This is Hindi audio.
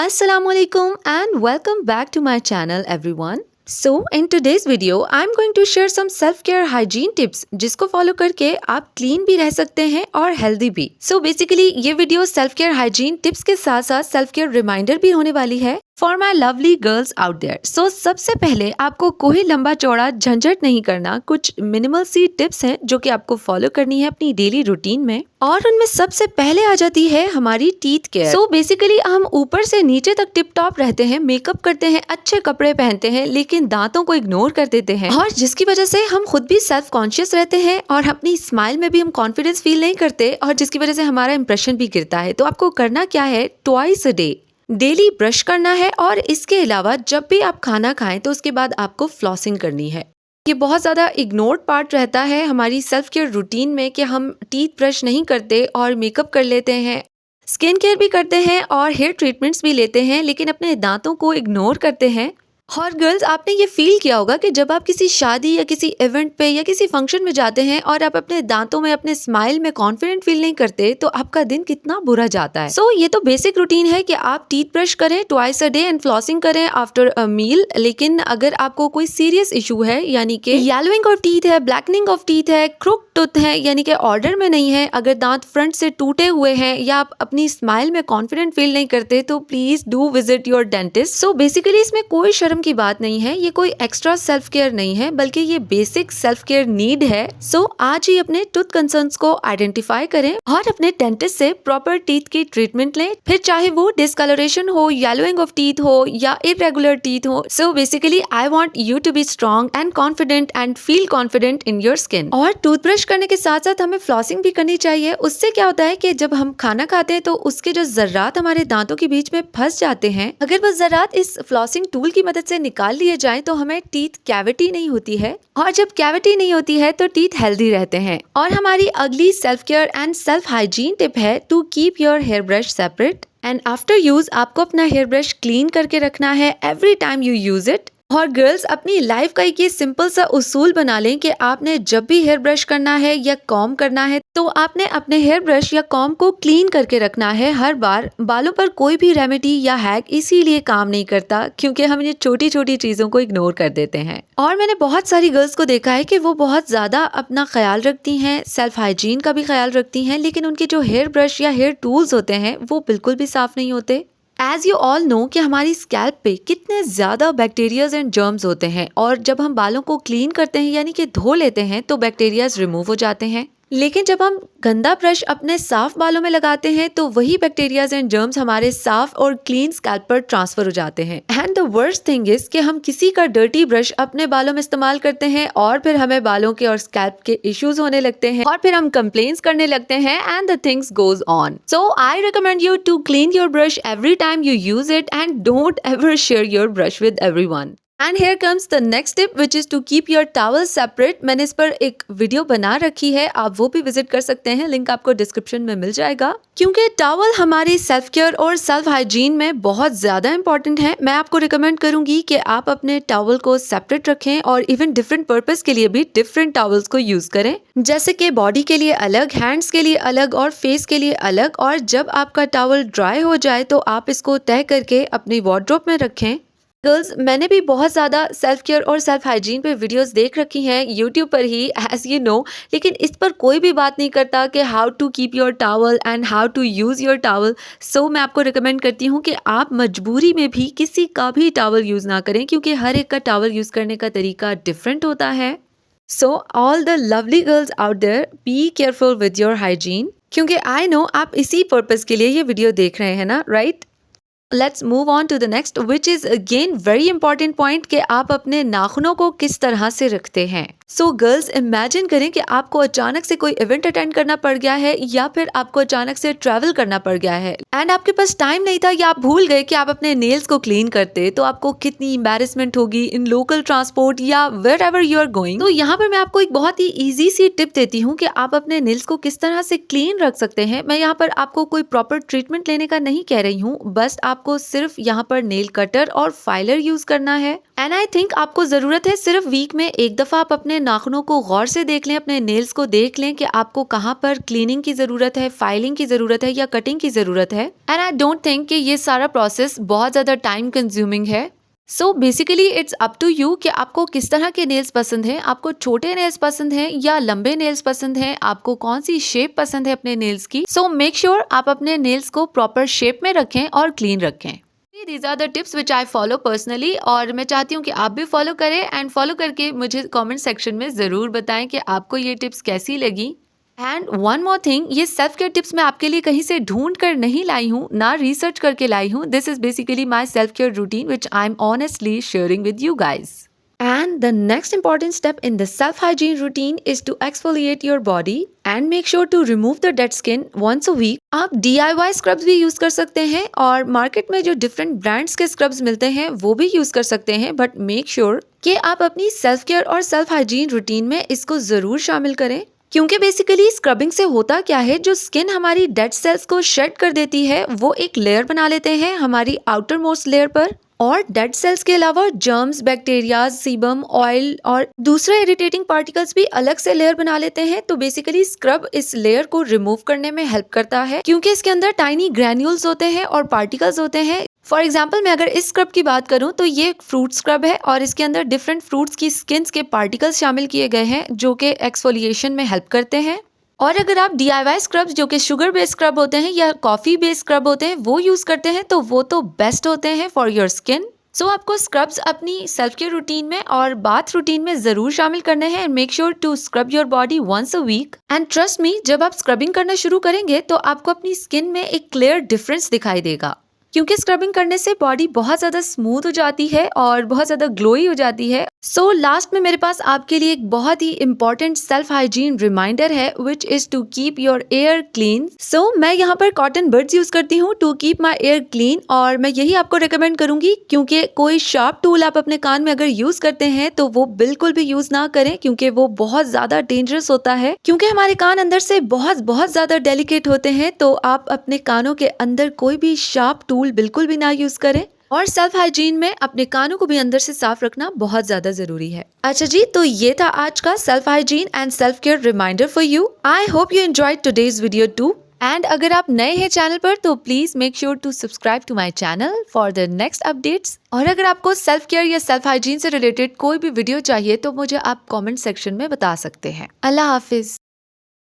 Assalamualaikum and welcome back to my channel everyone. So in today's video I'm going to share some self-care hygiene tips जिसको फॉलो करके आप क्लीन भी रह सकते हैं और हेल्दी भी. So basically ये video self care hygiene tips के साथ साथ सेल्फ केयर रिमाइंडर भी होने वाली है for my lovely girls out there. So सबसे पहले आपको कोई लंबा चौड़ा झंझट नहीं करना. कुछ मिनिमल सी टिप्स हैं जो कि आपको फॉलो करनी है अपनी डेली रूटीन में और उनमें सबसे पहले आ जाती है हमारी टीथ केयर. सो बेसिकली हम ऊपर से नीचे तक टिप टॉप रहते हैं, मेकअप करते हैं, अच्छे कपड़े पहनते हैं, लेकिन दांतों को इग्नोर कर देते हैं और जिसकी वजह से हम खुद भी सेल्फ कॉन्शियस रहते हैं और अपनी स्माइल में भी हम कॉन्फिडेंस फील नहीं करते और जिसकी वजह से हमारा इंप्रेशन भी गिरता है. तो आपको करना क्या है, twice a day daily brush करना है और इसके अलावा जब भी आप खाना खाएं तो उसके बाद आपको फ्लॉसिंग करनी है. ये बहुत ज़्यादा इग्नोर्ड पार्ट रहता है हमारी सेल्फ केयर रूटीन में कि हम टीथ ब्रश नहीं करते और मेकअप कर लेते हैं, स्किन केयर भी करते हैं और हेयर ट्रीटमेंट्स भी लेते हैं, लेकिन अपने दांतों को इग्नोर करते हैं. और गर्ल्स आपने ये फील किया होगा कि जब आप किसी शादी या किसी इवेंट पे या किसी फंक्शन में जाते हैं और आप अपने दांतों में अपने स्माइल में कॉन्फिडेंट फील नहीं करते तो आपका दिन कितना बुरा जाता है. सो ये तो बेसिक रूटीन है कि आप टीथ ब्रश करें twice a day and flossing करें आफ्टर अ मील. लेकिन अगर आपको कोई सीरियस इशू है यानी कि येलोइंग ऑफ टीथ है, ब्लैकनिंग ऑफ टीथ है, क्रुक टूथ है यानी कि ऑर्डर में नहीं है, अगर दांत फ्रंट से टूटे हुए हैं या आप अपनी स्माइल में कॉन्फिडेंट फील नहीं करते तो please do visit your dentist. So basically इसमें कोई शर्म की बात नहीं है, ये कोई एक्स्ट्रा सेल्फ केयर नहीं है बल्कि ये बेसिक सेल्फ केयर नीड है. सो आज ही अपने टूथ कंसर्न्स को आइडेंटिफाई करें और अपने डेंटिस्ट से प्रॉपर टीथ की ट्रीटमेंट लें, फिर चाहे वो डिस्कलरेशन हो, येलोइंग ऑफ टीथ हो या इरेगुलर टीथ हो. So basically I want you to be strong and confident and feel confident in your skin. और टूथब्रश करने के साथ साथ हमें फ्लॉसिंग भी करनी चाहिए. उससे क्या होता है कि जब हम खाना खाते हैं तो उसके जो जर्रात हमारे दांतों के बीच में फंस जाते हैं, अगर वो जर्रात इस फ्लॉसिंग टूल की मदद से निकाल लिए जाए तो हमें टीथ कैविटी नहीं होती है और जब कैविटी नहीं होती है तो टीथ हेल्दी रहते हैं. और हमारी अगली self care and self hygiene tip है to keep your hair brush separate and after use आपको अपना हेयर ब्रश क्लीन करके रखना है every time you use it. और गर्ल्स अपनी लाइफ का एक ये सिंपल सा उसूल बना लें कि आपने जब भी हेयर ब्रश करना है या कॉम्ब करना है तो आपने अपने हेयर ब्रश या कॉम्ब को क्लीन करके रखना है हर बार. बालों पर कोई भी रेमेडी या हैक इसीलिए काम नहीं करता क्योंकि हम ये छोटी छोटी चीजों को इग्नोर कर देते हैं. और मैंने बहुत सारी गर्ल्स को देखा है कि वो बहुत ज्यादा अपना ख्याल रखती हैं, सेल्फ हाइजीन का भी ख्याल रखती हैं, लेकिन उनके जो हेयर ब्रश या हेयर टूल्स होते हैं वो बिल्कुल भी साफ नहीं होते. एज यू ऑल नो कि हमारी स्कैल्प पे कितने ज़्यादा बैक्टीरियाज एंड जर्म्स होते हैं और जब हम बालों को क्लीन करते हैं यानी कि धो लेते हैं तो बैक्टीरियाज रिमूव हो जाते हैं. लेकिन जब हम गंदा ब्रश अपने साफ बालों में लगाते हैं तो वही बैक्टीरियाज एंड जर्म्स हमारे साफ और क्लीन स्कैल्प पर ट्रांसफर हो जाते हैं. And the worst thing is कि हम किसी का डर्टी ब्रश अपने बालों में इस्तेमाल करते हैं और फिर हमें बालों के और स्कैल्प के इश्यूज होने लगते हैं और फिर हम कंप्लेंट्स करने लगते हैं and the things goes on. So I recommend you to clean your brush every time you use it and don't ever share your brush with everyone. And here comes the next tip which is to keep your towel separate. मैंने इस पर एक वीडियो बना रखी है, आप वो भी विजिट कर सकते हैं, लिंक आपको डिस्क्रिप्शन में मिल जाएगा. क्योंकि टॉवल हमारी सेल्फ केयर और सेल्फ हाइजीन में बहुत ज्यादा इंपॉर्टेंट है. मैं आपको रिकमेंड करूंगी कि आप अपने टॉवल को सेपरेट रखें और इवन डिफरेंट पर्पस के लिए भी डिफरेंट टॉवल्स को यूज करें, जैसे कि बॉडी के लिए अलग, हैंड्स के लिए अलग और फेस के लिए अलग. और जब आपका टॉवल ड्राई हो जाए तो आप इसको तह करके अपनी वार्डरोब में रखें. गर्ल्स मैंने भी बहुत ज़्यादा सेल्फ केयर और सेल्फ हाइजीन पे वीडियोस देख रखी हैं यूट्यूब पर ही एज यू नो, लेकिन इस पर कोई भी बात नहीं करता कि how to keep your towel and how to use your towel. So मैं आपको रिकमेंड करती हूँ कि आप मजबूरी में भी किसी का भी टॉवल यूज़ ना करें क्योंकि हर एक का टॉवल यूज़ करने का तरीका डिफरेंट होता है. So all the lovely girls out there, be careful with your hygiene क्योंकि आई नो आप इसी पर्पज़ के लिए ये वीडियो देख रहे हैं ना, right? Let's move on to the next which is again very important point कि आप अपने नाखूनों को किस तरह से रखते हैं. सो गर्ल्स इमेजिन करें कि आपको अचानक से कोई इवेंट अटेंड करना पड़ गया है या फिर आपको अचानक से ट्रैवल करना पड़ गया है एंड आपके पास टाइम नहीं था या आप भूल गए कि आप अपने नेल्स को क्लीन करते, तो आपको कितनी एम्बैरेसमेंट होगी इन लोकल ट्रांसपोर्ट या wherever you are going. तो यहाँ पर मैं आपको एक बहुत ही ईजी सी टिप देती हूँ कि आप अपने नेल्स को किस तरह से क्लीन रख सकते हैं. मैं यहाँ पर आपको कोई प्रॉपर ट्रीटमेंट लेने का नहीं कह रही हूँ, बस आपको सिर्फ यहाँ पर नेल कटर और फाइलर यूज करना है. एंड आई थिंक आपको जरूरत है सिर्फ वीक में एक दफा आप अपने नाखूनों को गौर से देख लें, अपने नेल्स को देख लें कि आपको कहाँ पर क्लीनिंग की ज़रूरत है, फाइलिंग की ज़रूरत है या कटिंग की ज़रूरत है। एंड आई डोंट थिंक कि ये सारा प्रोसेस बहुत ज़्यादा टाइम कंज्यूमिंग है। So basically it's up to you कि आपको किस तरह के नेल्स पसंद हैं। आपको छोटे नेल्स पसंद हैं या लंबे नेल्स पसंद हैं, आपको कौन सी शेप पसंद है अपने नेल्स की। सो मेक श्योर आप अपने नेल्स को प्रॉपर शेप में रखें और क्लीन रखें। These are the tips which I follow personally और मैं चाहती हूँ कि आप भी फॉलो करें एंड फॉलो करके मुझे कमेंट सेक्शन में ज़रूर बताएं कि आपको ये टिप्स कैसी लगी। एंड वन मोर थिंग, ये सेल्फ केयर टिप्स मैं आपके लिए कहीं से ढूंढ कर नहीं लाई हूँ, ना रिसर्च करके लाई हूँ। This is basically my self care routine which I am honestly sharing with you guys. And the next important step in the self-hygiene routine is to exfoliate your body and make sure to remove the dead skin once a week. आप DIY स्क्रब्स भी यूज कर सकते हैं और मार्केट में जो डिफरेंट ब्रांड्स के स्क्रब्स मिलते हैं वो भी यूज कर सकते हैं, बट मेक श्योर कि आप अपनी सेल्फ केयर और सेल्फ हाइजीन रूटीन में इसको जरूर शामिल करें। क्योंकि बेसिकली स्क्रबिंग से होता क्या है, जो स्किन हमारी डेड सेल्स को शेड कर देती है वो एक लेयर बना लेते हैं हमारी आउटर मोस्ट लेयर पर, और डेड सेल्स के अलावा जर्म्स, बैक्टीरिया, सीबम, ऑयल और दूसरे इरिटेटिंग पार्टिकल्स भी अलग से लेयर बना लेते हैं। तो बेसिकली स्क्रब इस लेयर को रिमूव करने में हेल्प करता है, क्योंकि इसके अंदर टाइनी ग्रैन्यूल्स होते हैं और पार्टिकल्स होते हैं। फॉर एग्जाम्पल मैं अगर इस स्क्रब की बात करूं तो ये एक फ्रूट स्क्रब है और इसके अंदर डिफरेंट फ्रूट्स की स्किन्स के पार्टिकल्स शामिल किए गए हैं जो कि एक्सफोलिएशन में हेल्प करते हैं। और अगर आप DIY स्क्रब्स जो कि शुगर बेस्ड स्क्रब होते हैं या कॉफी बेस्ड स्क्रब होते हैं वो यूज करते हैं तो वो तो बेस्ट होते हैं फॉर योर स्किन। सो आपको स्क्रब्स अपनी सेल्फ केयर रूटीन में और बाथ रूटीन में जरूर शामिल करने हैं। Make sure to scrub your body once a week and trust me, जब आप स्क्रबिंग करना शुरू करेंगे तो आपको अपनी स्किन में एक क्लियर डिफरेंस दिखाई देगा, क्योंकि स्क्रबिंग करने से बॉडी बहुत ज्यादा स्मूथ हो जाती है और बहुत ज्यादा ग्लोई हो जाती है। सो लास्ट में मेरे पास आपके लिए एक बहुत ही इंपॉर्टेंट सेल्फ हाइजीन रिमाइंडर है which is to keep your ear clean. So मैं यहाँ पर कॉटन बड्स यूज करती हूँ to keep my ear clean, और मैं यही आपको रिकमेंड करूंगी, क्योंकि कोई शार्प टूल आप अपने कान में अगर यूज करते हैं तो वो बिल्कुल भी यूज ना करें, क्योंकि वो बहुत ज्यादा डेंजरस होता है, क्योंकि हमारे कान अंदर से बहुत ज्यादा डेलिकेट होते हैं। तो आप अपने कानों के अंदर कोई भी शार्प टूल बिल्कुल भी ना यूज करें, और सेल्फ हाइजीन में अपने कानों को भी अंदर से साफ रखना बहुत ज्यादा जरूरी है। अच्छा जी, तो ये था आज का self hygiene and self care reminder for you. I hope you enjoyed today's video too. And अगर आप नए हैं चैनल पर तो please make sure to subscribe to my channel for the next updates. और अगर आपको सेल्फ केयर या सेल्फ हाइजीन से रिलेटेड कोई भी वीडियो चाहिए तो मुझे आप कॉमेंट सेक्शन में बता सकते हैं। अल्लाह हाफिज।